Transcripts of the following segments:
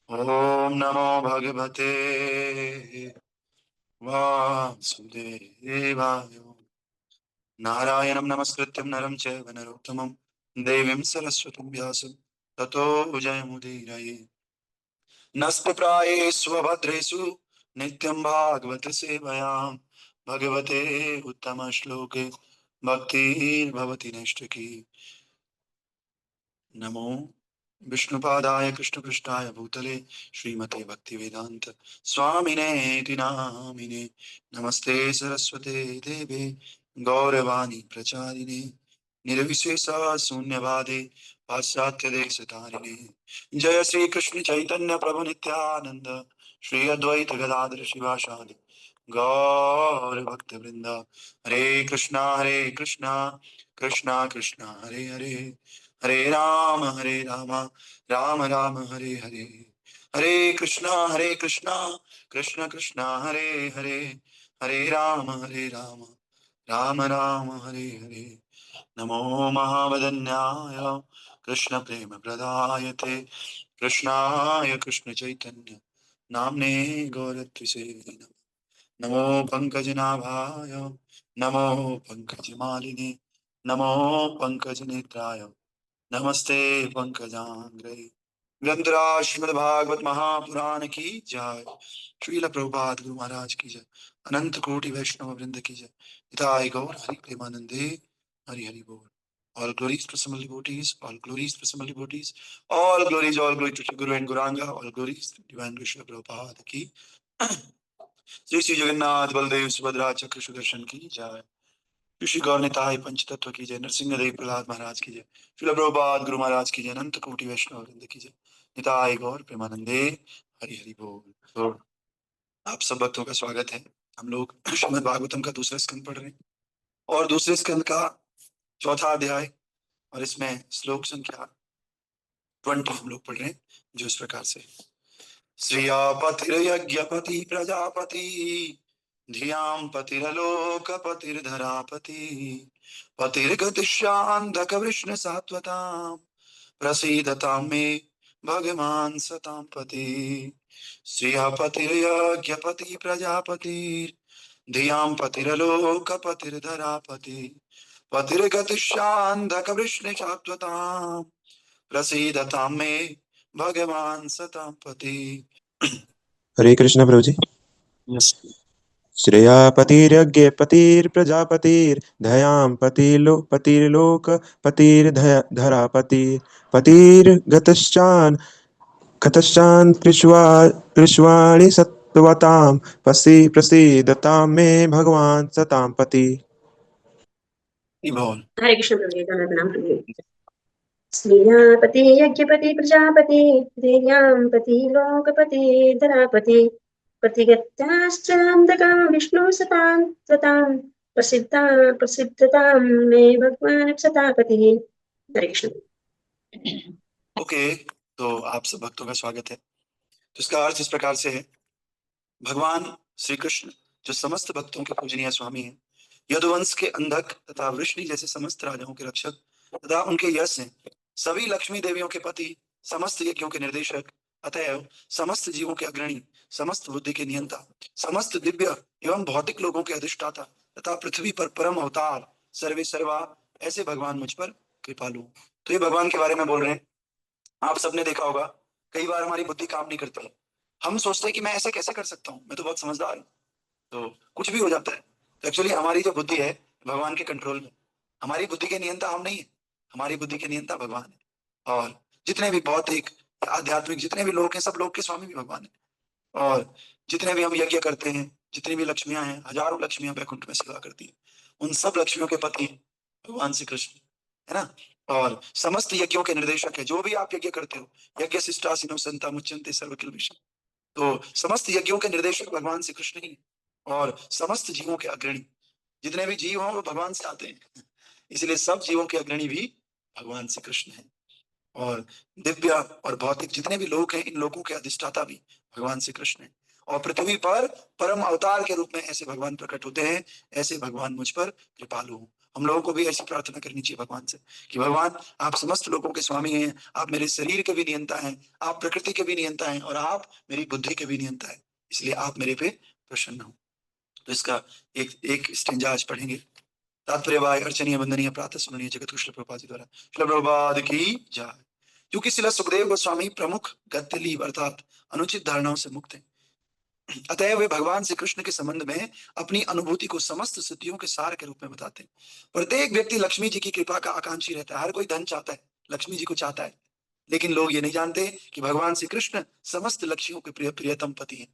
ओम नमो भगवते वासुदेवाय। नारायणं नमस्कृत्यं नरं चैव नरोत्तमं देवीं सरस्वतीं व्यासं ततो जयमुदीरये। नस्ति प्रायेषु भद्रेषु नित्यं भागवत सेवयां भगवते उत्तम श्लोके भक्तिर्भवति नैष्ठिकी। नमो विष्णुपादाय कृष्णपृष्ठाय भूतले श्रीमते भक्तिवेदांत स्वामिने इति नामिने। नमस्ते सरस्वते देवे गौरवाणी प्रचारिणे निर्विशेष शून्यवादे पाश्चात्य देश तारिणे। जय श्री कृष्ण चैतन्य प्रभु नित्यानंद श्री अद्वैत गदाधर शिवासादि गौर भक्त वृंदा। हरे कृष्णा कृष्णा कृष्णा हरे हरे, हरे राम राम राम हरे हरे। हरे कृष्णा कृष्ण कृष्णा हरे हरे, हरे राम राम राम हरे हरे। नमो महावदन्याय कृष्ण प्रेम प्रदायते कृष्णाय कृष्ण चैतन्य नाम्ने गौरत्विषे नमो पंकजनाभाय नमो पंकजमालिने नमो पंकजनेत्राय नमस्ते पंकजांग्रे। ग्रंथराज श्रीमद् भागवत महापुराण की जय। श्रील प्रभुपाद गुरु महाराज की जय। अनंत कोटि वैष्णव वृंद की जय। निताय गौर हरि प्रेमानंदे हरि हरि बोल। All glories to Simul devotees, all glories to Simul devotees, all glory to Shri Guru and Guranga, all glories to Divine Krishna Prabhupada की। श्री श्री जगन्नाथ बलदेव सुभद्रा चक्र सुदर्शन की जय। ऋषि गौर निताय पंच तत्व की जय। नरसिंह देव प्रहलाद महाराज की जय। श्रील प्रभुपाद गुरु महाराज की जय। अनंत कोटि वैष्णव वृंद की जय। निताय गौर प्रेमानंदे हरि हरि बोल। तो आप सब भक्तों का स्वागत है। हम लोग श्रीमद् भागवतम का दूसरा स्कंद पढ़ रहे हैं और दूसरे स्कंद का चौथा अध्याय और इसमें श्लोक संख्या 20 हम लोग पढ़ रहे हैं, जो इस प्रकार से। श्रियापतिर्यज्ञपति प्रजापति धियां पतिरलोकपतिर्धरापति पतिर्गतिश्चान्धक वृष्ण सात्वतां प्रसीदतां मे भगवान् सतां पति। श्रियापतिर्यज्ञपति प्रजापति धियां पतिरलोकपतिर्धरापति पतिर्गतिश्चान्धक वृष्ण सात्वतां प्रसीदतां मे भगवान् सतां पति। हरे कृष्ण प्रभु जी। यस। श्रेया पतिर्यज्ञ पतिर्प्रजापतिर्धयां पतिर्लोक पतिर्धरापति पतिर्गतश्चान् गतश्चान् कृष्वाणि सत्वतां प्रसीदतां मे भगवान् सतां पति। बोल। हरे कृष्ण प्रभु जी, प्रणाम प्रभु जी। श्रीयापति यज्ञपति प्रजापति धैर्यापति लोकपति धरापति प्रतिगत्याश्चान्दकां विष्णु सतां सतां प्रसिद्धतां मे भगवान् सतापति। हरे कृष्ण। ओके, तो आप सब भक्तों का स्वागत है। तो इसका अर्थ इस प्रकार से है, भगवान श्री कृष्ण जो समस्त भक्तों के पूजनीय स्वामी हैं, यदुवंश के अंधक तथा वृष्णि जैसे समस्त राजाओं के रक्षक तथा उनके यश हैं, सभी लक्ष्मी देवियों के पति, समस्त यज्ञों के निर्देशक, अतएव समस्त जीवों के अग्रणी, समस्त बुद्धि के नियंता, समस्त दिव्य एवं भौतिक लोगों के अधिष्ठाता तथा पृथ्वी पर परम अवतार सर्वे सर्वा ऐसे भगवान मुझ पर कृपालु। तो ये भगवान के बारे में बोल रहे हैं। आप सबने देखा होगा, कई बार हमारी बुद्धि काम नहीं करती है। हम सोचते हैं कि मैं ऐसे कैसे कर सकता हूँ, मैं तो बहुत समझदार हूँ, तो कुछ भी हो जाता है। तो एक्चुअली हमारी जो बुद्धि है भगवान के कंट्रोल में। हमारी बुद्धि के नियंता हम नहीं है, हमारी बुद्धि के नियंता भगवान है। और जितने भी भौतिक आध्यात्मिक जितने भी लोग हैं, सब लोग के स्वामी भी भगवान है। और जितने भी हम यज्ञ करते हैं, जितनी भी लक्ष्मियां हैं, हजारों लक्ष्मियां बैकुंठ में सेवा करती हैं, उन सब लक्ष्मियों के पति भगवान श्री कृष्ण है ना। और समस्त यज्ञों के निर्देशक है। जो भी आप यज्ञ करते हो, यज्ञ शिष्टासीनो संता मुच्यन्ते सर्व किल्बिषम्। तो समस्त यज्ञों के निर्देशक भगवान श्री कृष्ण ही है। और समस्त जीवों के अग्रणी, जितने भी जीव हों वो भगवान से आते हैं, इसलिए सब जीवों के अग्रणी भी भगवान श्री कृष्ण है। और दिव्य और भौतिक जितने भी लोग हैं, इन लोगों के अधिष्ठाता भी भगवान श्री कृष्ण है। और पृथ्वी पर परम अवतार के रूप में ऐसे भगवान प्रकट होते हैं, ऐसे भगवान मुझ पर कृपालु हो। हम लोगों को भी ऐसी प्रार्थना करनी चाहिए भगवान से कि भगवान आप समस्त लोगों के स्वामी हैं, आप मेरे शरीर के भी नियंता हैं, आप प्रकृति के भी नियंता हैं और आप मेरी बुद्धि के भी नियंता हैं, इसलिए आप मेरे पे प्रसन्न हो। तो इसका एक एक स्टेंजा आज पढ़ेंगे। तात्पर्य वाय अर्चनीय वंदनीय प्रातः स्मरणीय जगत कुशल प्रभुपाद जी द्वारा। श्रील प्रभुपाद की जय। क्योंकि शिला सुखदेव गोस्वामी प्रमुख गद्य लीव अर्थात अनुचित धारणाओं से मुक्त हैं, अतएव वे भगवान श्री कृष्ण के संबंध में अपनी अनुभूति को समस्त स्थितियों के सार के रूप में बताते हैं। प्रत्येक व्यक्ति लक्ष्मी जी की कृपा का आकांक्षी रहता है, हर कोई धन चाहता है, लक्ष्मी जी को चाहता है, लेकिन लोग ये नहीं जानते कि भगवान श्री कृष्ण समस्त लक्ष्मियों के प्रियतम पति हैं।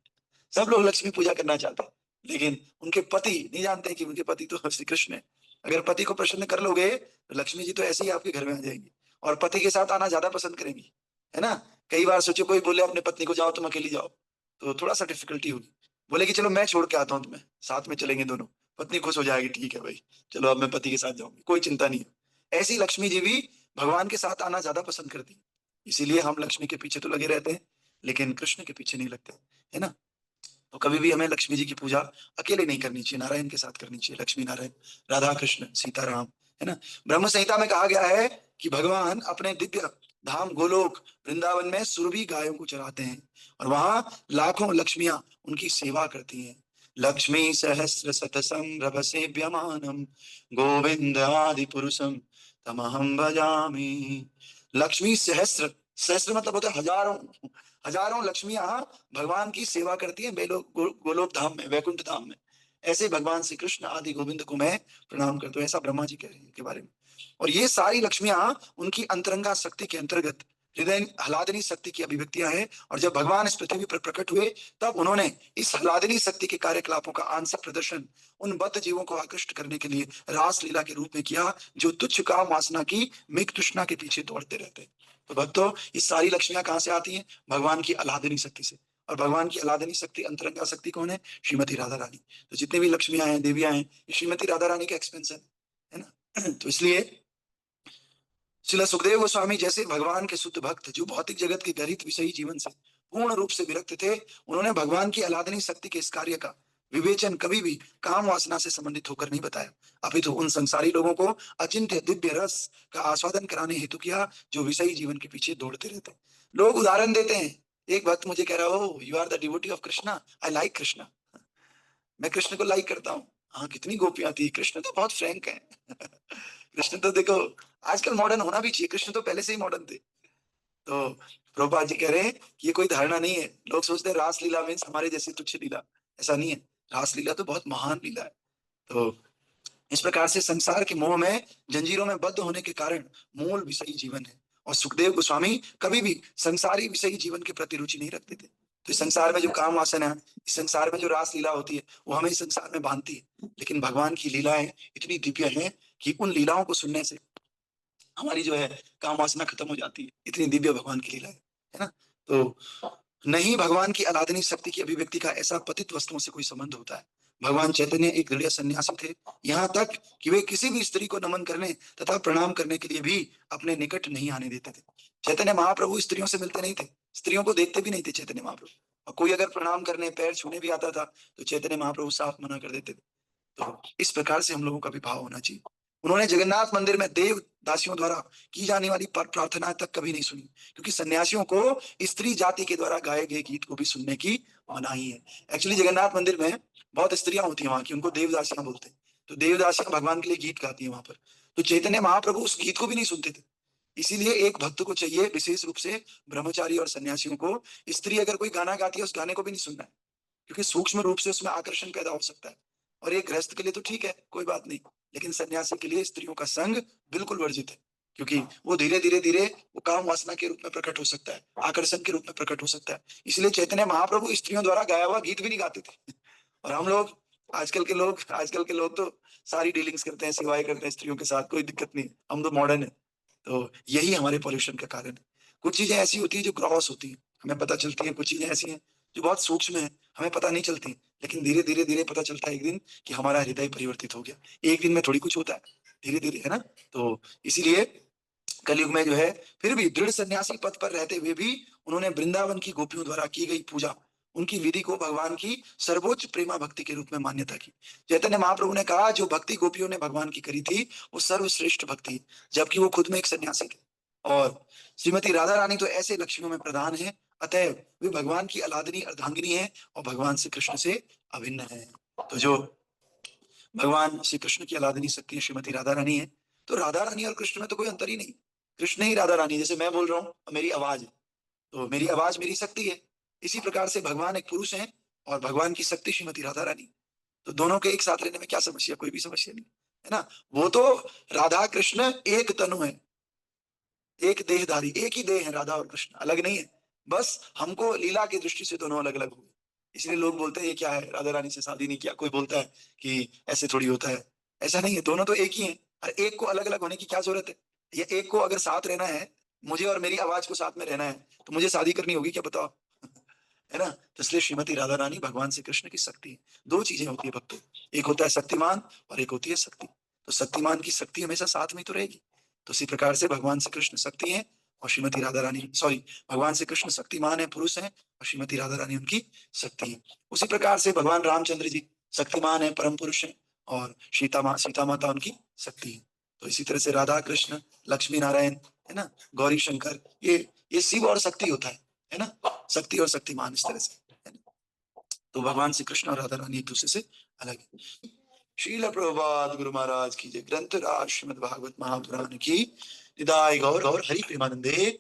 सब लोग लक्ष्मी पूजा करना चाहते हैं, लेकिन उनके पति नहीं जानते कि उनके पति तो श्री कृष्ण है। अगर पति को प्रसन्न कर लोगे तो लक्ष्मी जी तो ऐसे ही आपके घर में आ जाएंगी और पति के साथ आना ज्यादा पसंद करेंगी, है ना। कई बार सोचो कोई बोले अपने पत्नी को जाओ तुम अकेली जाओ, तो थोड़ा सा डिफिकल्टी होगी। बोले कि चलो मैं छोड़ के आता हूँ तुम्हें, साथ में चलेंगे दोनों, पत्नी खुश हो जाएगी, ठीक है भाई चलो अब मैं पति के साथ जाऊंगी, कोई चिंता नहीं है। ऐसी लक्ष्मी जी भी भगवान के साथ आना ज्यादा पसंद करती है। इसीलिए हम लक्ष्मी के पीछे तो लगे रहते हैं, लेकिन कृष्ण के पीछे नहीं लगते, है ना। तो कभी भी हमें लक्ष्मी जी की पूजा अकेले नहीं करनी चाहिए, नारायण के साथ करनी चाहिए। लक्ष्मी नारायण, राधा कृष्ण, सीताराम, है ना। ब्रह्म संहिता में कहा गया है कि भगवान अपने दिव्य धाम गोलोक वृंदावन में सुरभि गायों को चराते हैं और वहां लाखों लक्ष्मियां उनकी सेवा करती हैं। लक्ष्मी सहस्र शतसंरभ सेव्यमानम गोविंद आदि पुरुषम तमहम भजामि। लक्ष्मी सहस्र, सहस्र मतलब होता है हजारों, हजारों लक्ष्मियां भगवान की सेवा करती है गोलोक धाम में, वैकुंठ धाम में। ऐसे भगवान श्री कृष्ण आदि गोविंद को मैं प्रणाम करता हूँ, ऐसा ब्रह्मा जी कह रहे हैं के बारे में। और ये सारी लक्ष्मियां उनकी अंतरंगा शक्ति के अंतर्गत हृदय हलादनी शक्ति की अभिव्यक्तियां हैं। और जब भगवान इस पृथ्वी पर प्रकट हुए तब उन्होंने इस हलादनी शक्ति के कार्यकलापों का आंशिक प्रदर्शन उन बद्ध जीवों को आकृष्ट करने के लिए रास लीला के रूप में किया, जो तुच्छ काम वासना की मिग तृष्णा के पीछे दौड़ते रहते हैं। तो भक्तों, ये सारी लक्ष्मियां कहां से आती हैं? भगवान की अलादनी शक्ति से। और भगवान की अलादनी शक्ति, अंतरंगा शक्ति कौन है? श्रीमती राधा रानी। तो जितने भी लक्ष्मियां हैं, देवियां हैं, ये श्रीमती राधा रानी का एक्सपेंशन है ना। तो इसलिए श्रील सुखदेव गोस्वामी जैसे भगवान के शुद्ध भक्त, जो भौतिक जगत के गरित विषयी जीवन से पूर्ण रूप से विरक्त थे, उन्होंने भगवान की अलादनी शक्ति के इस कार्य का विवेचन कभी भी काम वासना से संबंधित होकर नहीं बताया, अपितु उन संसारी लोगों को अचिंत्य दिव्य रस का आस्वादन कराने हेतु किया, जो विषयी जीवन के पीछे दौड़ते रहते हैं। लोग उदाहरण देते हैं, एक भक्त मुझे कह रहा हो, you are the devotee of Krishna, I like Krishna, मैं कृष्ण को लाइक करता हूँ। हाँ, कितनी गोपियां थी, कृष्ण तो बहुत फ्रैंक है। कृष्ण तो देखो, आजकल मॉडर्न होना भी चाहिए, कृष्ण तो पहले से ही मॉडर्न थे। तो प्रभुपाद जी कह रहे हैं कि ये कोई धारणा नहीं है। लोग सोचते हैं रास लीला मीन्स हमारे जैसी तुच्छ लीला, ऐसा नहीं है। रास लीला तो बहुत महान लीला है। तो इस प्रकार से संसार के मोह में जंजीरों में बद्ध होने के कारण मूल विषयी जीवन है। और सुखदेव गोस्वामी कभी भी संसारी विषयी जीवन के प्रति रुचि नहीं रखते थे। तो इस संसार में जो काम वासना है, इस संसार में जो रास लीला होती है, वो हमें इस संसार में बांधती है। लेकिन भगवान की लीलाएं इतनी दिव्य हैं कि उन लीलाओं को सुनने से हमारी जो है काम वासना खत्म हो जाती है। इतनी दिव्य भगवान की लीला है ना। तो नहीं, भगवान की अलादनी शक्ति की अभिव्यक्ति का ऐसा पतित वस्तुओं से कोई संबंध होता है। भगवान चैतन्य एक दृढ़ सन्यासी थे, यहाँ तक कि वे किसी भी स्त्री को नमन करने तथा प्रणाम करने के लिए भी अपने निकट नहीं आने देते थे। चैतन्य महाप्रभु स्त्रियों से मिलते नहीं थे, स्त्रियों को देखते भी नहीं थे चैतन्य महाप्रभु। और कोई अगर प्रणाम करने, पैर छूने भी आता था तो चैतन्य महाप्रभु साफ मना कर देते थे। तो इस प्रकार से हम लोगों का भी भाव होना चाहिए। उन्होंने जगन्नाथ मंदिर में देव दासियों द्वारा की जाने वाली प्रार्थना तक कभी नहीं सुनी, क्योंकि सन्यासियों को स्त्री जाति के द्वारा गाए गए गीत को भी सुनने की मनाही है। एक्चुअली जगन्नाथ मंदिर में बहुत स्त्रियां होती हैं वहां की, उनको देवदासियां बोलते हैं। तो देवदासियां भगवान के लिए गीत गाती है वहां पर। तो चैतन्य महाप्रभु उस गीत को भी नहीं सुनते थे। इसीलिए एक भक्त को चाहिए विशेष रूप से ब्रह्मचारी और सन्यासियों को, स्त्री अगर कोई गाना गाती है उस गाने को भी नहीं सुनना है, क्योंकि सूक्ष्म रूप से उसमें आकर्षण पैदा हो सकता है। और एक गृहस्थ के लिए तो ठीक है, कोई बात नहीं, लेकिन सन्यासी के लिए स्त्रियों का संग बिल्कुल वर्जित है, क्योंकि वो धीरे धीरे धीरे वो काम वासना के रूप में प्रकट हो सकता है, आकर्षण के रूप में प्रकट हो सकता है। इसलिए चैतन्य महाप्रभु स्त्रियों द्वारा गाया हुआ गीत भी नहीं गाते थे। और हम लोग, आजकल के लोग तो सारी डीलिंग्स करते हैं, सेवाएं करते हैं स्त्रियों के साथ, कोई दिक्कत नहीं है, हम तो मॉडर्न है। तो यही हमारे पॉल्यूशन का कारण है। कुछ चीजें ऐसी होती है जो ग्रॉस होती है, हमें पता चलती है। कुछ चीजें ऐसी हैं जो बहुत सूक्ष्म है, हमें पता नहीं चलती, लेकिन धीरे धीरे धीरे पता चलता है एक दिन कि हमारा हृदय परिवर्तित हो गया। एक दिन में थोड़ी कुछ होता है, धीरे धीरे, है ना। तो इसीलिए कलयुग में जो है, फिर भी दृढ़ सन्यासी पद पर रहते हुए भी उन्होंने वृंदावन की गोपियों द्वारा की गई पूजा उनकी विधि को भगवान की सर्वोच्च प्रेमा भक्ति के रूप में मान्यता की। चैतन्य महाप्रभु ने कहा जो भक्ति गोपियों ने भगवान की करी थी वो सर्वश्रेष्ठ भक्ति, जबकि वो खुद में एक सन्यासी थे। और श्रीमती राधा रानी तो ऐसे लक्ष्मियों में प्रधान है, अतएव वे भगवान की अलादनीय अर्धांगिनी है और भगवान श्री कृष्ण से अभिन्न है। तो जो भगवान श्री कृष्ण की अलादनीय शक्ति श्रीमती राधा रानी है, तो राधा रानी और कृष्ण में तो कोई अंतर ही नहीं। कृष्ण ही राधा रानी, जैसे मैं बोल रहा हूँ मेरी आवाज है, तो मेरी आवाज मेरी शक्ति है। इसी प्रकार से भगवान एक पुरुष है और भगवान की शक्ति श्रीमती राधा रानी। तो दोनों के एक साथ रहने में क्या समस्या, कोई भी समस्या नहीं है ना। वो तो राधा कृष्ण एक तनु है, एक देहधारी, एक ही देह है, राधा और कृष्ण अलग नहीं है। बस हमको लीला की दृष्टि से दोनों अलग अलग हुए, इसलिए लोग बोलते हैं ये क्या है, राधा रानी से शादी नहीं किया। कोई बोलता है कि ऐसे थोड़ी होता है, ऐसा नहीं है, दोनों तो एक ही है। और एक को अलग अलग होने की क्या जरूरत है। ये एक को अगर साथ रहना है, मुझे और मेरी आवाज को साथ में रहना है, तो मुझे शादी करनी होगी, क्या बताओ है ना। तो इसलिए श्रीमती राधा रानी भगवान श्री कृष्ण की शक्ति है। दो चीजें होती है भक्तों, एक होता है शक्तिमान और एक होती है शक्ति। तो शक्तिमान की शक्ति हमेशा साथ में ही तो रहेगी। तो इसी प्रकार से भगवान श्री कृष्ण शक्ति है और श्रीमती राधा रानी, सॉरी, भगवान श्री कृष्ण शक्तिमान है, पुरुष है, और श्रीमती राधा रानी उनकी शक्ति है। उसी प्रकार से भगवान रामचंद्र जी शक्तिमान है, परम पुरुष है, और सीता माता उनकी शक्ति है। तो इसी तरह से राधा कृष्ण, लक्ष्मी नारायण, है ना, गौरी शंकर, ये शिव और शक्ति होता है ना, शक्ति और शक्तिमान, इस तरह से, है ना। तो भगवान श्री कृष्ण और राधा रानी एक दूसरे से अलग है। श्रील प्रभुपाद गुरु महाराज की जय। ग्रंथ राज श्रीमद् भागवत महापुराण की निदाय गौर और हरि प्रेमानंदे।